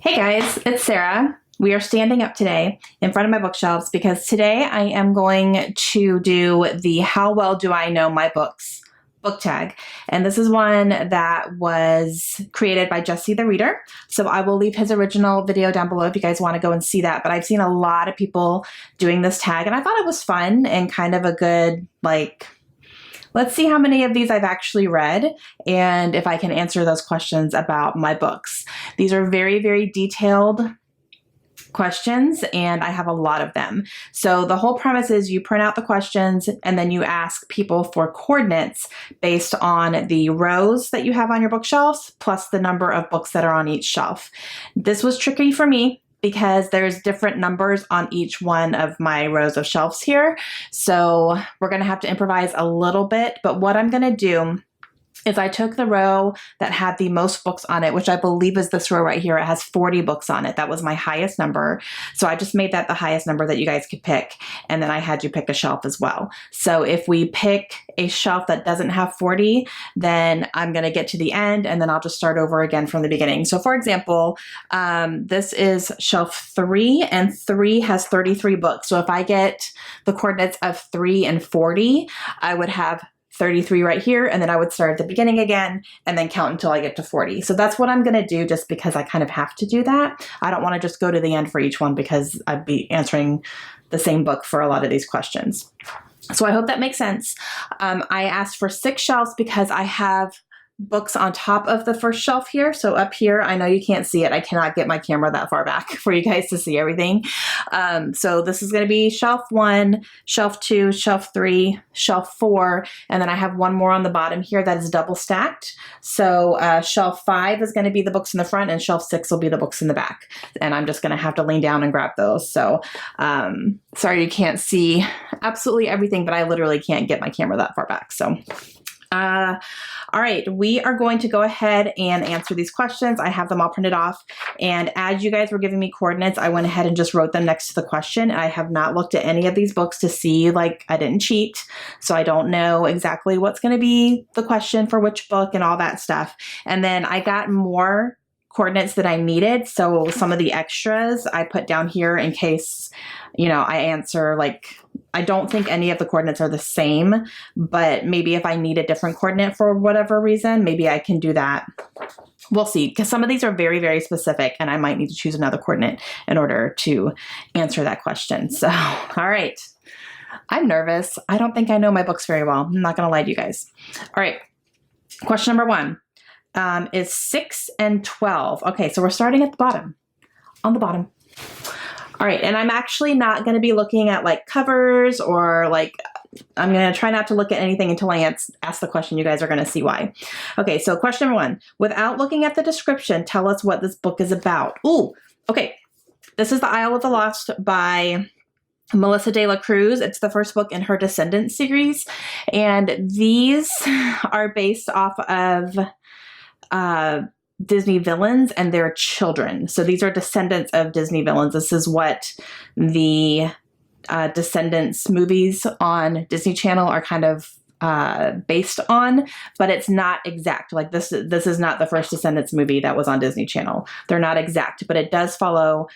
Hey guys, it's Sarah. We are standing up today in front of my bookshelves because today I am going to do the How Well Do I Know My Books book tag. And this is one that was created by Jesse the Reader. So I will leave his original video down below if you guys want to go and see that. But I've seen a lot of people doing this tag and I thought it was fun and kind of a good, let's see how many of these I've actually read and if I can answer those questions about my books. These are very, very detailed questions and I have a lot of them. So the whole premise is you print out the questions and then you ask people for coordinates based on the rows that you have on your bookshelves plus the number of books that are on each shelf. This was tricky for me because there's different numbers on each one of my rows of shelves here. So we're gonna have to improvise a little bit, but what I'm gonna do is I took the row that had the most books on it, which I believe is this row right here. It has 40 books on it. That was my highest number. So I just made that the highest number that you guys could pick. And then I had you pick a shelf as well. So if we pick a shelf that doesn't have 40, then I'm gonna get to the end and then I'll just start over again from the beginning. So for example, this is shelf 3 and 3 has 33 books. So if I get the coordinates of 3 and 40, I would have 33 right here, and then I would start at the beginning again and then count until I get to 40. So that's what I'm gonna do just because I kind of have to do that. I don't wanna just go to the end for each one because I'd be answering the same book for a lot of these questions. So I hope that makes sense. I asked for 6 shelves because I have books on top of the first shelf here. So up here, I know you can't see it. I cannot get my camera that far back for you guys to see everything. So this is going to be shelf 1, shelf 2, shelf 3, shelf 4, and then I have one more on the bottom here that is double stacked. So shelf 5 is going to be the books in the front and shelf 6 will be the books in the back. And I'm just going to have to lean down and grab those. So sorry you can't see absolutely everything, but I literally can't get my camera that far back. So all right, we are going to go ahead and answer these questions. I have them all printed off. And as you guys were giving me coordinates, I went ahead and just wrote them next to the question. I have not looked at any of these books to see, I didn't cheat. So I don't know exactly what's going to be the question for which book and all that stuff. And then I got more coordinates that I needed. So some of the extras I put down here in case, I answer I don't think any of the coordinates are the same, but maybe if I need a different coordinate for whatever reason, maybe I can do that. We'll see, because some of these are very, very specific and I might need to choose another coordinate in order to answer that question. So, all right. I'm nervous. I don't think I know my books very well. I'm not going to lie to you guys. All right. Question number 1 is 6 and 12. Okay, so we're starting at the bottom, on the bottom. All right, and I'm actually not going to be looking at covers or I'm going to try not to look at anything until I ask the question. You guys are going to see why. Okay, so question number 1, without looking at the description, tell us what this book is about. Ooh, okay. This is The Isle of the Lost by Melissa de la Cruz. It's the first book in her Descendants series. And these are based off of Disney villains and their children. So these are descendants of Disney villains. This is what the Descendants movies on Disney Channel are kind of based on, but it's not exact. This is not the first Descendants movie that was on Disney Channel. They're not exact, but it does follow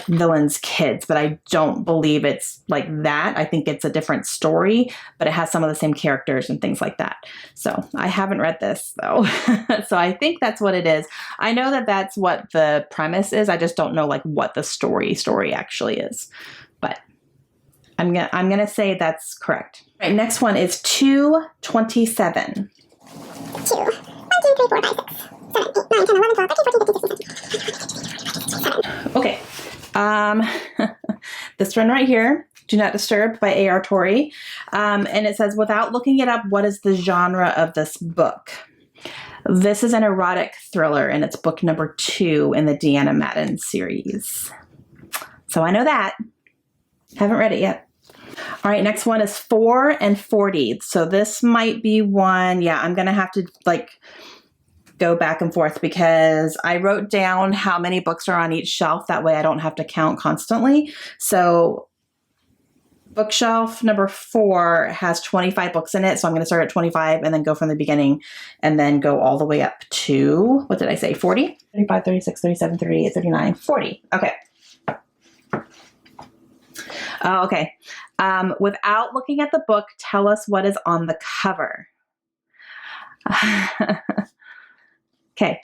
villains' kids, but I don't believe it's like that. I think it's a different story, but it has some of the same characters and things like that. So I haven't read this though. So I think that's what it is. I know that that's what the premise is. I just don't know what the story actually is, but I'm gonna say that's correct. All right, next one is 227. 2, 1, 2, 3, 4, 5, 6, 7, 8, 9, 10, 11, 12, 13, 14, 15, 16, 17. Okay. This one right here, Do Not Disturb by A.R. Torrey. And it says, without looking it up, what is the genre of this book? This is an erotic thriller and it's book number 2 in the Deanna Madden series. So I know that. Haven't read it yet. All right, next one is 4 and 40. So this might be one, yeah, I'm going to have to go back and forth because I wrote down how many books are on each shelf. That way I don't have to count constantly. So Bookshelf number 4 has 25 books in it, so I'm going to start at 25 and then go from the beginning and then go all the way up to, what did I say, 40? 35, 36, 37, 38, 39, 40. Okay. Oh, okay. Without looking at the book, tell us what is on the cover. Okay.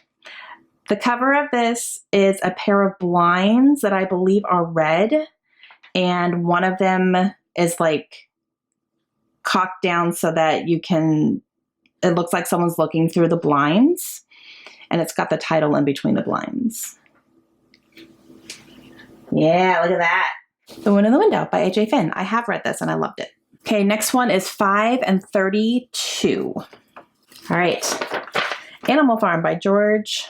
The cover of this is a pair of blinds that I believe are red, and one of them is like cocked down so that you can, it looks like someone's looking through the blinds, and it's got the title in between the blinds. Yeah, look at that. The Wind in the Window by A.J. Finn. I have read this and I loved it. Okay, next one is 5 and 32. All right. Animal Farm by George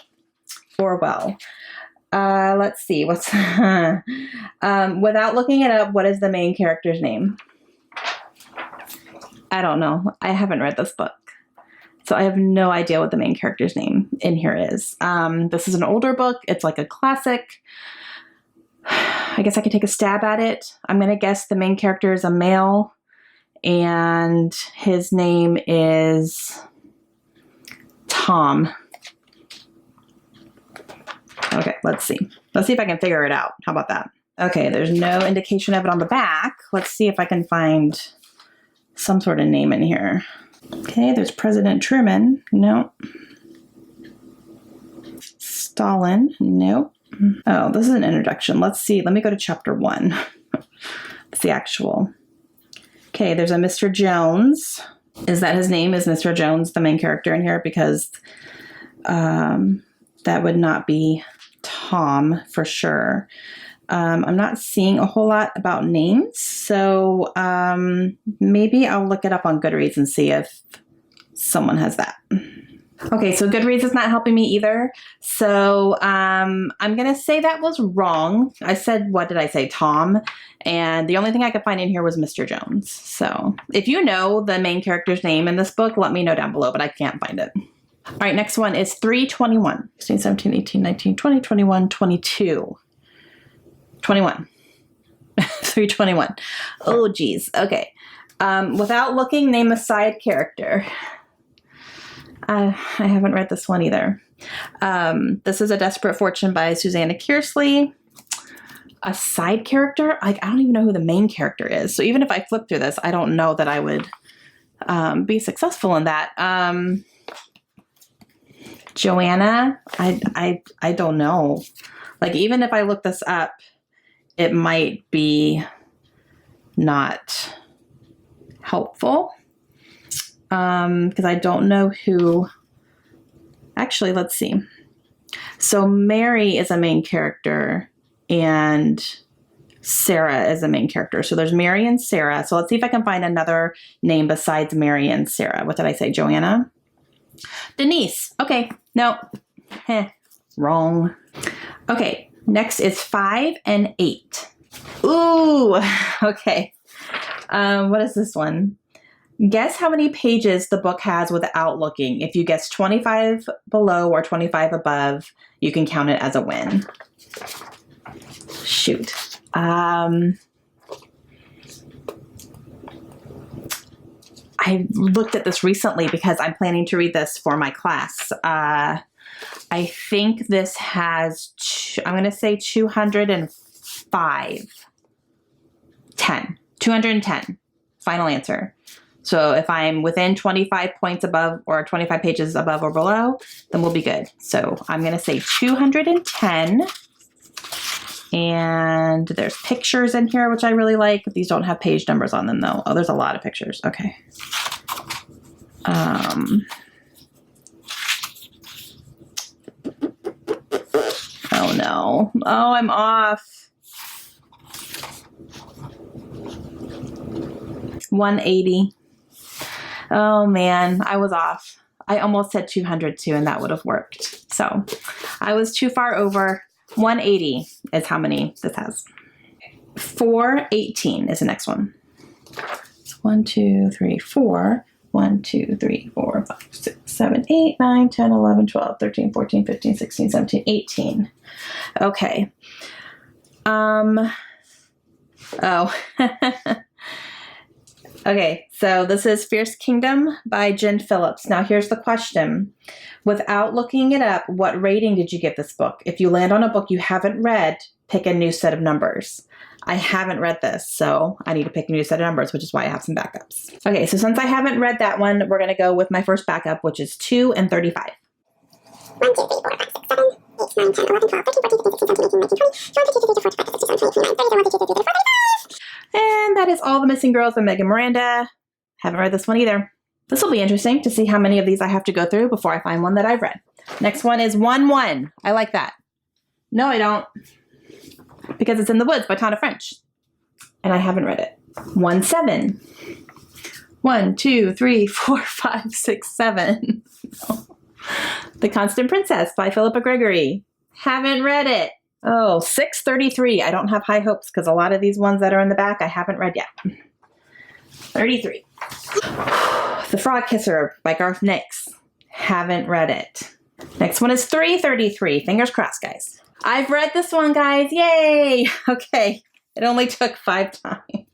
Orwell. Let's see, what's without looking it up, what is the main character's name? I don't know. I haven't read this book, so I have no idea what the main character's name in here is. This is an older book. It's like a classic. I guess I could take a stab at it. I'm going to guess the main character is a male, and his name is Tom. Okay, let's see. Let's see if I can figure it out. How about that? Okay, there's no indication of it on the back. Let's see if I can find some sort of name in here. Okay, there's President Truman. Nope. Stalin. Nope. Oh, this is an introduction. Let's see. Let me go to chapter 1. It's the actual. Okay, there's a Mr. Jones. Is that his name? Is Mr. Jones the main character in here? Because that would not be Tom for sure. I'm not seeing a whole lot about names, so maybe I'll look it up on Goodreads and see if someone has that. Okay, so Goodreads is not helping me either, so I'm going to say that was wrong. I said, what did I say, Tom? And the only thing I could find in here was Mr. Jones. So if you know the main character's name in this book, let me know down below, but I can't find it. All right, next one is 321. 16, 17, 18, 19, 20, 21, 22. 21. 321. Oh, geez. Okay. Without looking, name a side character. I haven't read this one either. This is A Desperate Fortune by Susanna Kearsley. A side character? I don't even know who the main character is. So even if I flip through this, I don't know that I would be successful in that. Joanna, I don't know. Like, even if I look this up, it might be not helpful. Because I don't know who. Actually, let's see. So Mary is a main character and Sarah is a main character. So there's Mary and Sarah. So let's see if I can find another name besides Mary and Sarah. What did I say? Joanna? Denise. Okay. No. Wrong. Okay. Next is 5 and 8. Ooh. Okay. What is this one? Guess how many pages the book has without looking. If you guess 25 below or 25 above, you can count it as a win. Shoot. I looked at this recently because I'm planning to read this for my class. I think this has, I'm going to say 205. 10. 210. Final answer. So if I'm within 25 points above or 25 pages above or below, then we'll be good. So I'm going to say 210. And there's pictures in here, which I really like. These don't have page numbers on them, though. Oh, there's a lot of pictures. Okay. Oh, no. Oh, I'm off. 180. Oh man, I was off. I almost said 200 too, and that would have worked. So I was too far over. 180 is how many this has. 418 is the next one. 1, 2, 3, 4. 1, 2, 3, 4, 5, 6, 7, 8, 9, 10, 11, 12, 13, 14, 15, 16, 17, 18. Okay. Oh. Okay, so this is Fierce Kingdom by Jen Phillips. Now here's the question. Without looking it up, what rating did you give this book? If you land on a book you haven't read, pick a new set of numbers. I haven't read this, so I need to pick a new set of numbers, which is why I have some backups. Okay, so since I haven't read that one, we're going to go with my first backup, which is 2 and 35. 1, 2, 3, 4, 5, 6, 7, 8, 9, 10, 11, 12, 13, 14, 15, 16, 17, 18, 19, 20, 21, 22, 23, 24, 25, 26, 27, 28, 29, 30, 31, 32, 33, 34, 35. And that is All the Missing Girls by Megan Miranda. Haven't read this one either. This will be interesting to see how many of these I have to go through before I find one that I've read. Next one is 1-1. I like that. No, I don't. Because it's in the Woods by Tana French. And I haven't read it. 1-7. 1, 2, 3, 4, 5, 6, 7. The Constant Princess by Philippa Gregory. Haven't read it. Oh, 6:33. I don't have high hopes because a lot of these ones that are in the back I haven't read yet. 33. The Frog Kisser by Garth Nix. Haven't read it. Next one is 3:33. Fingers crossed, guys. I've read this one, guys. Yay! Okay. It only took 5 times.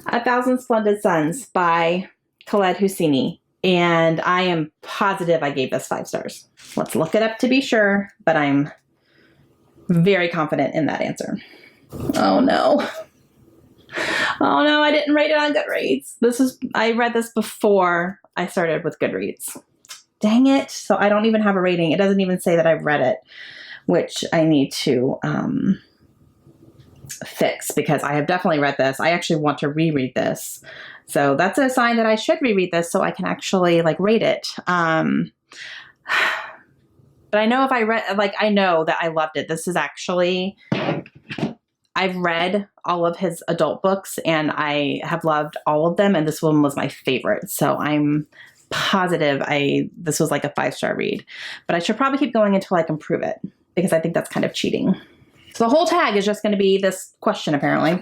A Thousand Splendid Suns by Khaled Hosseini. And I am positive I gave this 5 stars. Let's look it up to be sure, but I'm very confident in that answer. Oh no. Oh no, I didn't rate it on Goodreads. I read this before I started with Goodreads. Dang it. So I don't even have a rating. It doesn't even say that I've read it, which I need to fix because I have definitely read this. I actually want to reread this. So that's a sign that I should reread this so I can actually rate it. But I know if I read, I know that I loved it. This is actually, I've read all of his adult books and I have loved all of them. And this one was my favorite. So I'm positive this was like a 5-star read, but I should probably keep going until I can prove it because I think that's kind of cheating. So the whole tag is just going to be this question apparently.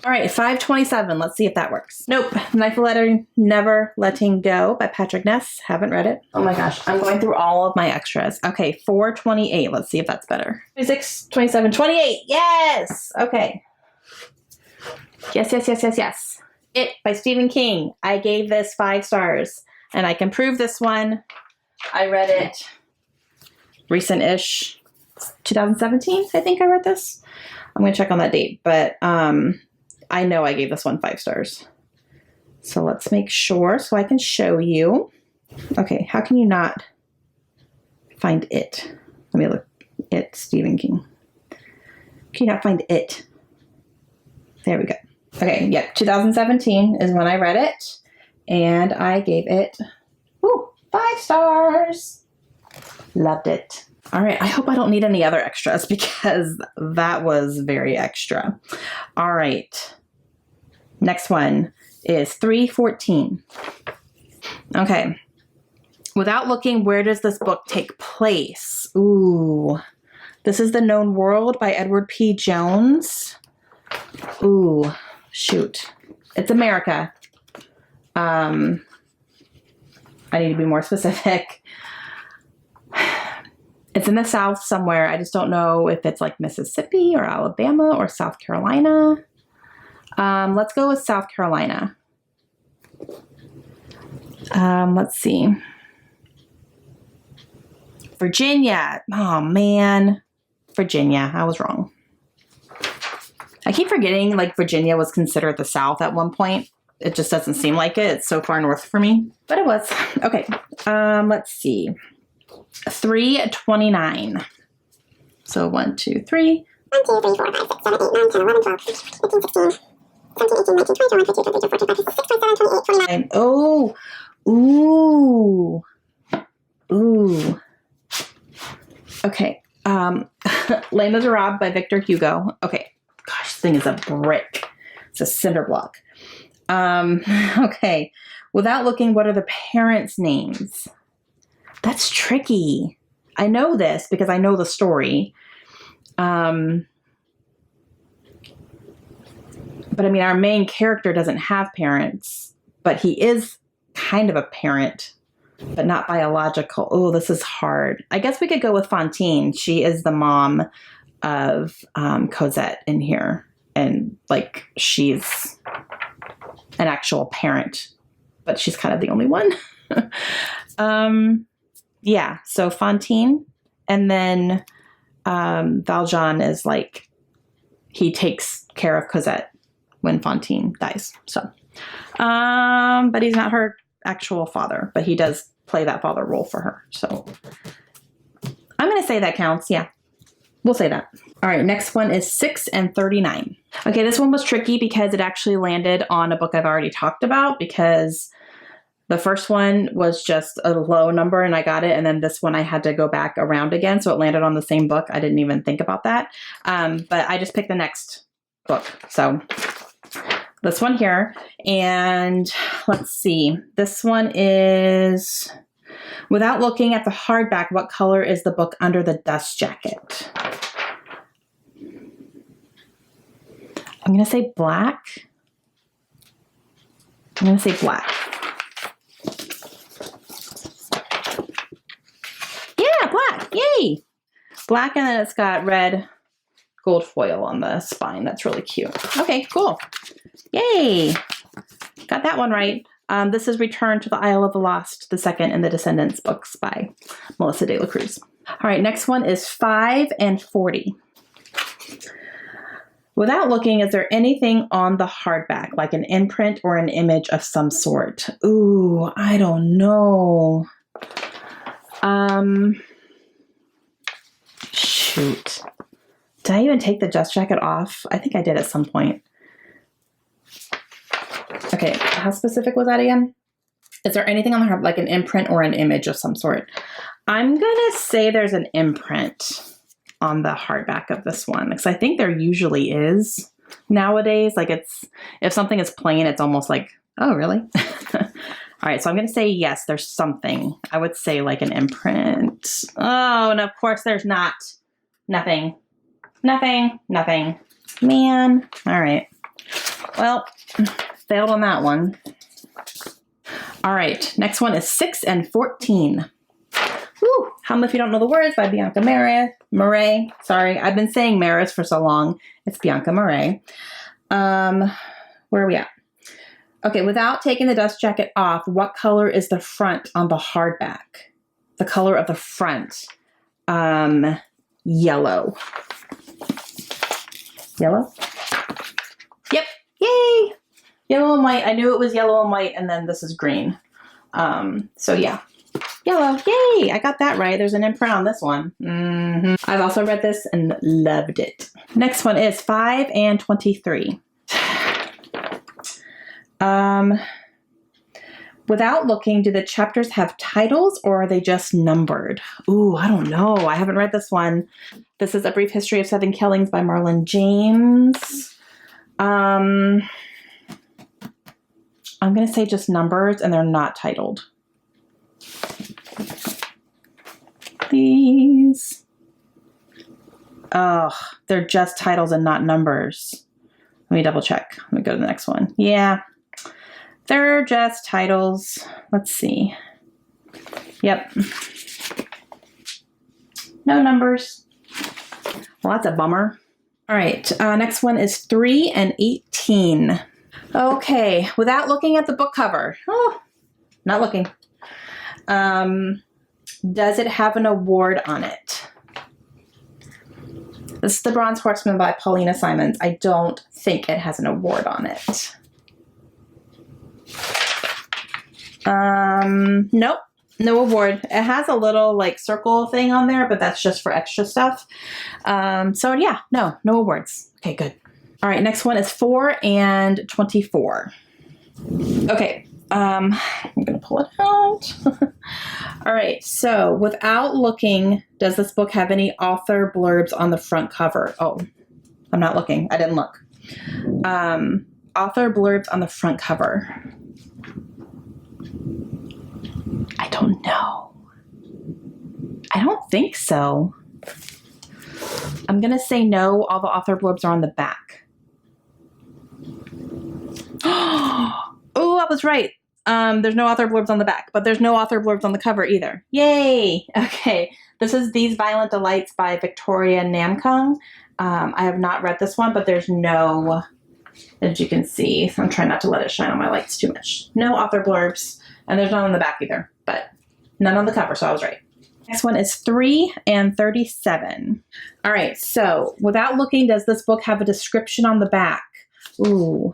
All right, 5:27. Let's see if that works. Nope. Knife Letter, Never Letting Go by Patrick Ness. Haven't read it. Oh my gosh, I'm going through all of my extras. Okay, 4:28. Let's see if that's better. 26, 27, 28. Yes. Okay. Yes. It by Stephen King. I gave this 5 stars, and I can prove this one. I read it recent-ish, 2017. I think I read this. I'm gonna check on that date, but I know I gave this one 5 stars. So let's make sure so I can show you. Okay, how can you not find it? Let me look. It, Stephen King. Can you not find it? There we go. Okay, yep, 2017 is when I read it. And I gave it 5 stars. Loved it. All right, I hope I don't need any other extras because that was very extra. All right. Next one is 3:14. Okay. Without looking, where does this book take place? Ooh. This is The Known World by Edward P. Jones. Ooh, shoot. It's America. I need to be more specific. It's in the South somewhere. I just don't know if it's like Mississippi or Alabama or South Carolina. Let's go with South Carolina. Let's see. Virginia. Oh, man. Virginia. I was wrong. I keep forgetting Virginia was considered the South at one point. It just doesn't seem like it. It's so far north for me. But it was. Okay. Let's see. 3:29. So 1, 2, 3. 1, 2, 3, 4, 5, 6, 7, 8, 9, 10, 11, 12, 13, 14, 15, 17, 18, 19, 20, 21, 22, 23, 24, 25, 26, 27, 28, 29. Oh. Ooh. Ooh. Okay. Les Miserables by Victor Hugo. Okay. Gosh, this thing is a brick. It's a cinder block. Okay. Without looking, what are the parents' names? That's tricky. I know this because I know the story. But I mean, our main character doesn't have parents, but he is kind of a parent, but not biological. Oh, this is hard. I guess we could go with Fantine. She is the mom of Cosette in here. And she's an actual parent, but she's kind of the only one. Yeah, so Fantine, and then Valjean is like, he takes care of Cosette when Fantine dies. So, but he's not her actual father, but he does play that father role for her. So I'm going to say that counts. Yeah, we'll say that. All right, next one is 6 and 39. Okay, this one was tricky because it actually landed on a book I've already talked about, because the first one was just a low number and I got it. And then this one I had to go back around again. So it landed on the same book. I didn't even think about that. But I just picked the next book. So this one here. And let's see. This one is, without looking at the hardback, what color is the book under the dust jacket? I'm going to say black. I'm going to say black. Yeah, black. Yay. Black, and then it's got red gold foil on the spine. That's really cute. Okay, cool. Yay. Got that one right. This is Return to the Isle of the Lost, the second in the Descendants books by Melissa de la Cruz. All right, next one is 5 and 40. Without looking, is there anything on the hardback, like an imprint or an image of some sort? Ooh, I don't know. Shoot. Did I even take the dust jacket off? I think I did at some point. Okay, how specific was that again? Is there anything on the hard, like an imprint or an image of some sort? I'm gonna say there's an imprint on the hardback of this one, because I think there usually is nowadays. Like, it's, if something is plain, it's almost like, oh, really? All right, so I'm going to say yes, there's something. I would say like an imprint. Oh, and of course there's not. Nothing. Nothing. Nothing. Man. All right. Well, failed on that one. All right, next one is 6 and 14. Woo! Hum If You Don't Know the Words by Bianca Marais. Sorry, I've been saying Maris for so long. It's Bianca Marais. Where are we at? Okay, without taking the dust jacket off, what color is the front on the hardback? The color of the front. Yellow. Yellow? Yep. Yay! Yellow and white. I knew it was yellow and white, and then this is green. So yeah. Yellow. Yay! I got that right. There's an imprint on this one. I've also read this and loved it. Next one is 5 and 23. Without looking, do the chapters have titles or are they just numbered? Ooh, I don't know. I haven't read this one. This is A Brief History of 7 Killings by Marlon James. I'm going to say just numbers, and they're not titled. Please. Oh, they're just titles and not numbers. Let me double check. Let me go to the next one. Yeah. They're just titles. Let's see. Yep. No numbers. Well, that's a bummer. All right. Next one is 3 and 18. Okay. Without looking at the book cover. Oh, not looking. Does it have an award on it? This is The Bronze Horseman by Paulina Simons. I don't think it has an award on it. Nope, no award. It has a little like circle thing on there, but that's just for extra stuff. So yeah, no awards. Okay, good. All right, next one is 4 and 24. Okay, I'm gonna pull it out. All right, so without looking, does this book have any author blurbs on the front cover? Oh, I'm not looking. I didn't look. Author blurbs on the front cover. I don't know. I don't think so. I'm going to say no. All the author blurbs are on the back. Oh, I was right. There's no author blurbs on the back, but there's no author blurbs on the cover either. Yay! Okay. This is These Violent Delights by Victoria Namkung. I have not read this one, but there's no as you can see. I'm trying not to let it shine on my lights too much. No author blurbs, and there's none on the back either, but none on the cover, so I was right. Next one is 3 and 37. All right, so without looking, does this book have a description on the back? Ooh.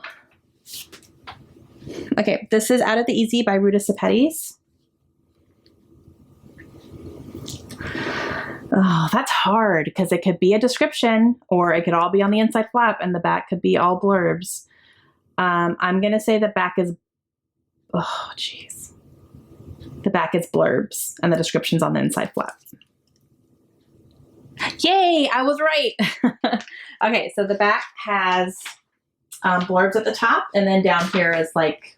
Okay, this is Out of the Easy by Ruta Sepetys. Oh, that's hard because it could be a description or it could all be on the inside flap and the back could be all blurbs. I'm going to say the back is, oh, geez. The back is blurbs and the description's on the inside flap. Yay, I was right. Okay, so the back has blurbs at the top, and then down here is like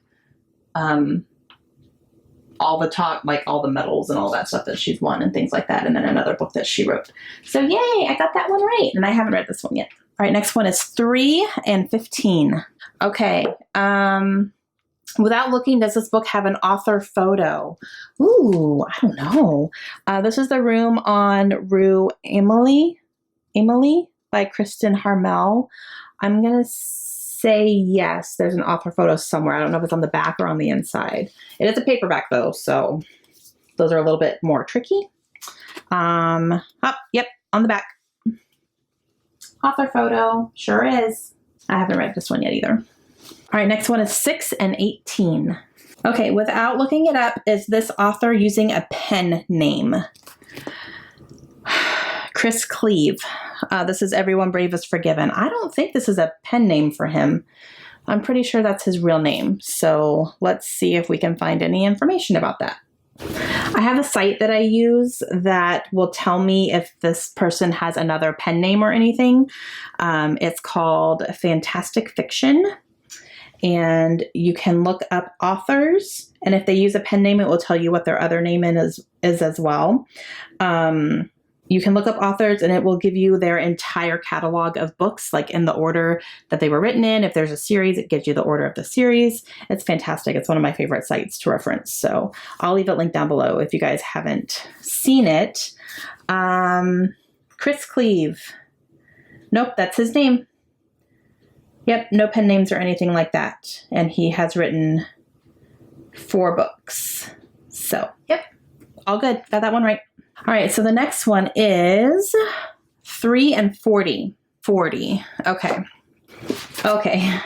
all the talk, like all the medals and all that stuff that she's won and things like that, and then another book that she wrote. So yay, I got that one right, and I haven't read this one yet. All right, next one is 3 and 15. Okay, without looking, does this book have an author photo? Ooh, I don't know. This is The Room on Rue Emily by Kristen Harmel. I'm going to say yes, there's an author photo somewhere. I don't know if it's on the back or on the inside. It is a paperback though, so those are a little bit more tricky. Yep, on the back. Author photo, sure is. I haven't read this one yet either. All right, next one is 6 and 18. Okay, without looking it up, is this author using a pen name? Chris Cleave. This is Everyone Brave is Forgiven. I don't think this is a pen name for him. I'm pretty sure that's his real name. So let's see if we can find any information about that. I have a site that I use that will tell me if this person has another pen name or anything. It's called Fantastic Fiction. And you can look up authors, and if they use a pen name, it will tell you what their other name is as well. You can look up authors and it will give you their entire catalog of books, like in the order that they were written in. If there's a series, it gives you the order of the series. It's fantastic. It's one of my favorite sites to reference. So I'll leave it linked down below if you guys haven't seen it. Chris Cleave. Nope, that's his name. Yep, no pen names or anything like that. And he has written 4 books. So, yep, all good. Got that one right. All right, so the next one is 3 and 40. 40, okay. Okay.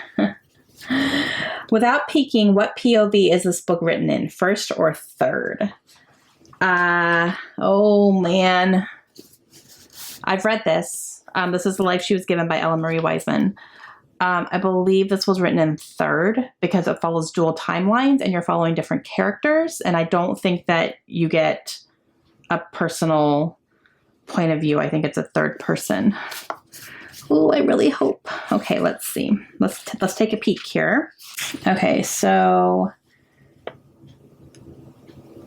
Without peeking, what POV is this book written in, first or third? Oh man. I've read this. This is The Life She Was Given by Ella Marie Wiseman. I believe this was written in third because it follows dual timelines and you're following different characters. And I don't think that you get a personal point of view. I think it's a third person. Oh, I really hope. Okay, let's see. Let's take a peek here. Okay, so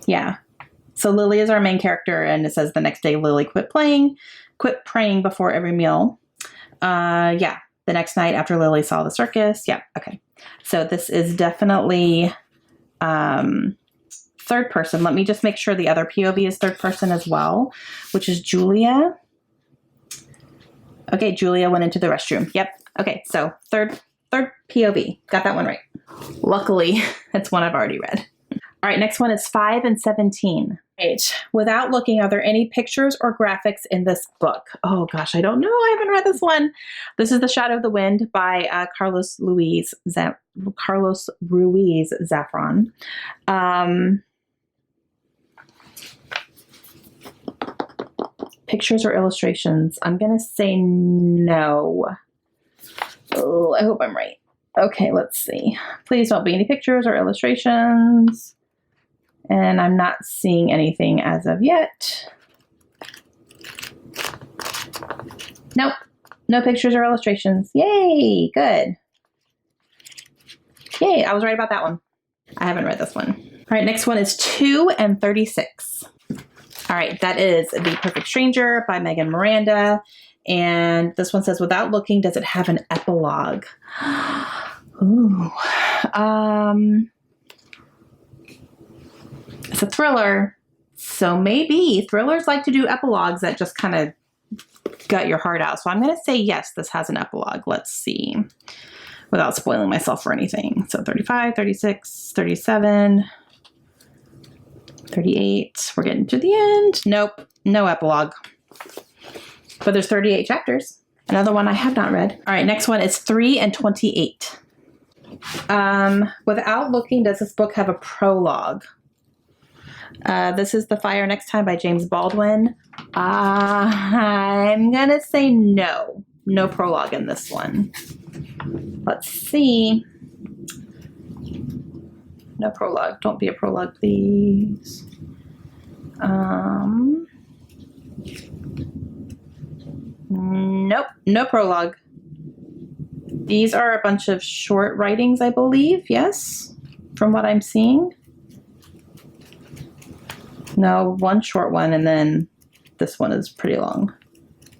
yeah. So Lily is our main character, and it says the next day Lily quit praying before every meal. Yeah, the next night after Lily saw the circus. Yeah, okay. So this is definitely third person. Let me just make sure the other POV is third person as well, which is Julia. Okay, Julia went into the restroom. Yep. Okay, so third POV. Got that one right. Luckily, it's one I've already read. All right, next one is 5 and 17. Right. Without looking, are there any pictures or graphics in this book? Oh gosh, I don't know. I haven't read this one. This is The Shadow of the Wind by Carlos Ruiz Zafran. Pictures or illustrations? I'm going to say no. Oh, I hope I'm right. Okay, let's see. Please don't be any pictures or illustrations. And I'm not seeing anything as of yet. Nope. No pictures or illustrations. Yay, good. Yay, I was right about that one. I haven't read this one. All right, next one is 2 and 36. All right, that is The Perfect Stranger by Megan Miranda. And this one says, without looking, does it have an epilogue? Ooh. It's a thriller. So maybe thrillers like to do epilogues that just kind of gut your heart out. So I'm going to say yes, this has an epilogue. Let's see. without spoiling myself for anything. So 35, 36, 37, 38. We're getting to the end. Nope, no epilogue. But there's 38 chapters. Another one I have not read. All right, next one is 3 and 28. Without looking, does this book have a prologue? This is The Fire Next Time by James Baldwin. I'm gonna say no. No prologue in this one. Let's see. No prologue. Don't be a prologue, please. Nope, no prologue. These are a bunch of short writings, I believe. Yes, from what I'm seeing. No, one short one, and then this one is pretty long.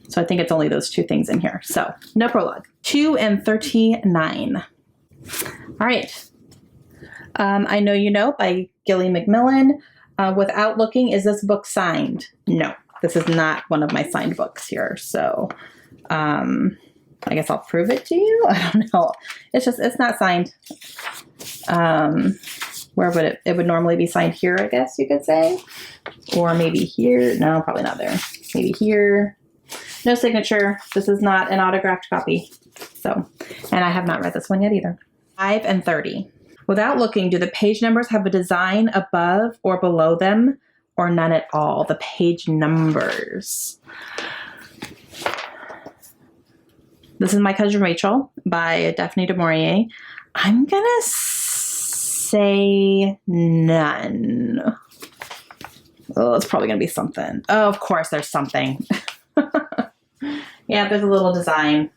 So I think it's only those two things in here. So no prologue. 2 and 39. All right. I Know You Know by Gilly McMillan. Without looking, is this book signed? No, this is not one of my signed books here. So I guess I'll prove it to you. I don't know. It's not signed. Where would it would normally be signed here, I guess you could say. Or maybe here. No, probably not there. Maybe here. No signature. This is not an autographed copy. So, and I have not read this one yet either. 5 and 30. Without looking, do the page numbers have a design above or below them, or none at all? The page numbers. This is My Cousin Rachel by Daphne du Maurier. I'm going to say none. Oh, it's probably going to be something. Oh, of course there's something. Yeah, there's a little design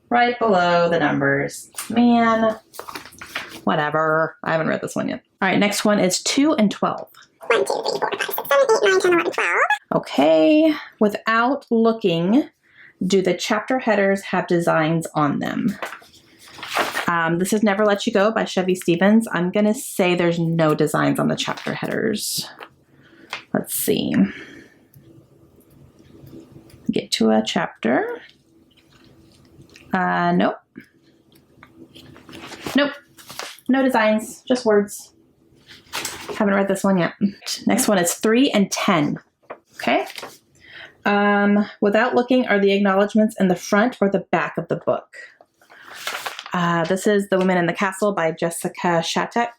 right below the numbers. Man, whatever. I haven't read this one yet. All right, next one is 2 and 12. 1, 2, 3, 4, 5, 6, 7, 8, 9, 10, 11, 12. Okay, without looking, do the chapter headers have designs on them? This is Never Let You Go by Chevy Stevens. I'm going to say there's no designs on the chapter headers. Let's see. Get to a chapter. Nope. Nope. No designs, just words. Haven't read this one yet. Next one is 3 and 10. Okay. Without looking, are the acknowledgments in the front or the back of the book? This is The Women in the Castle by Jessica Shattuck.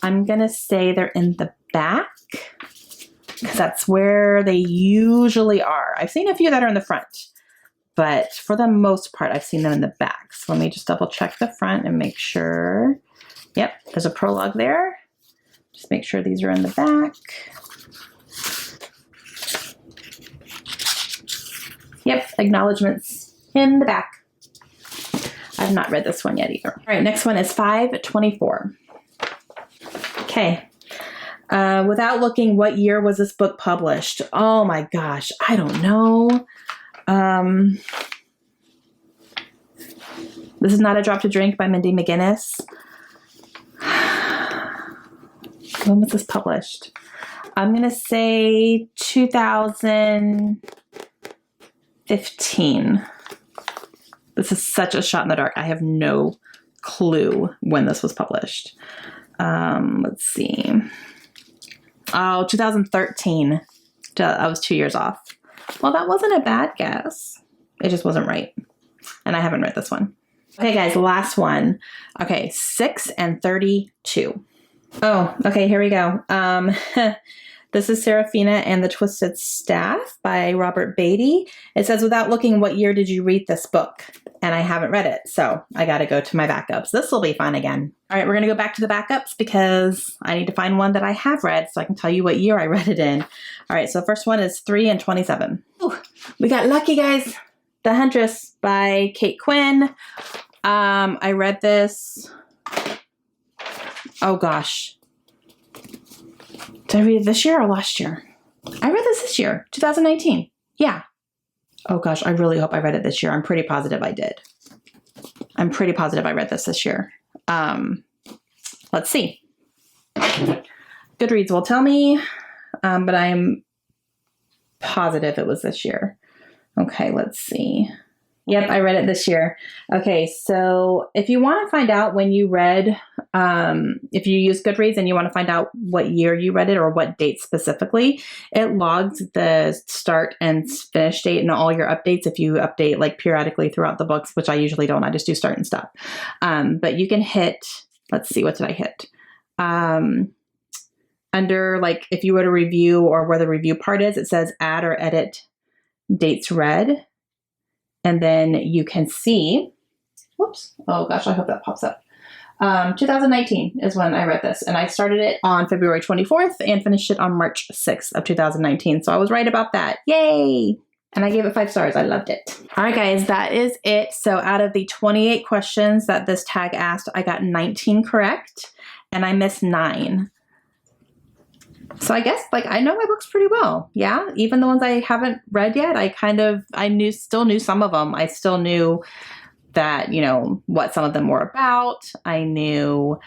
I'm going to say they're in the back because that's where they usually are. I've seen a few that are in the front, but for the most part, I've seen them in the back. So let me just double check the front and make sure. Yep, there's a prologue there. Just make sure these are in the back. Yep, acknowledgments in the back. I've not read this one yet either. All right, next one is 524. Okay. Without looking, what year was this book published? Oh my gosh, I don't know. This is Not a Drop to Drink by Mindy McGinnis. When was this published? I'm going to say 2015. This is such a shot in the dark. I have no clue when this was published. Let's see. Oh, 2013. I was 2 years off. Well, that wasn't a bad guess. It just wasn't right. And I haven't read this one. Okay, guys, last one. Okay, 6 and 32. Oh, okay, here we go. This is Serafina and the Twisted Staff by Robert Beatty. It says, without looking, what year did you read this book? And I haven't read it, so I got to go to my backups. This will be fun again. All right, we're going to go back to the backups because I need to find one that I have read so I can tell you what year I read it in. All right, so the first one is 3 and 27. Ooh, we got lucky, guys. The Huntress by Kate Quinn. I read this. Oh, gosh. Did I read it this year or last year? I read this year, 2019. Yeah. Oh gosh, I really hope I read it this year. I'm pretty positive I did. I'm pretty positive I read this year. Let's see. Goodreads will tell me, but I'm positive it was this year. Okay, let's see. Yep, I read it this year. Okay, so if you want to find out when you read, if you use Goodreads and you want to find out what year you read it or what date specifically, it logs the start and finish date and all your updates if you update like periodically throughout the books, which I usually don't. I just do start and stop. But you can hit, let's see, what did I hit? Under like if you were to review or where the review part is, it says add or edit dates read. And then you can see, whoops, oh gosh, I hope that pops up. 2019 is when I read this, and I started it on February 24th and finished it on March 6th of 2019. So I was right about that. Yay! And I gave it 5 stars. I loved it. All right, guys, that is it. So out of the 28 questions that this tag asked, I got 19 correct, and I missed 9. So I guess like I know my books pretty well. Yeah. Even the ones I haven't read yet, still knew some of them. I still knew that, you know, what some of them were about. I knew,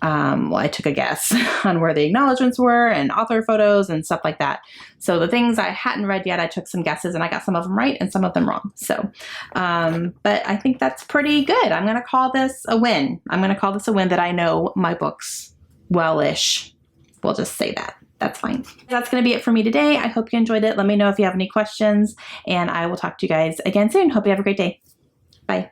I took a guess on where the acknowledgements were and author photos and stuff like that. So the things I hadn't read yet, I took some guesses and I got some of them right and some of them wrong. So, but I think that's pretty good. I'm going to call this a win. I'm going to call this a win that I know my books well-ish. We'll just say that. That's fine. That's going to be it for me today. I hope you enjoyed it. Let me know if you have any questions, and I will talk to you guys again soon. Hope you have a great day. Bye.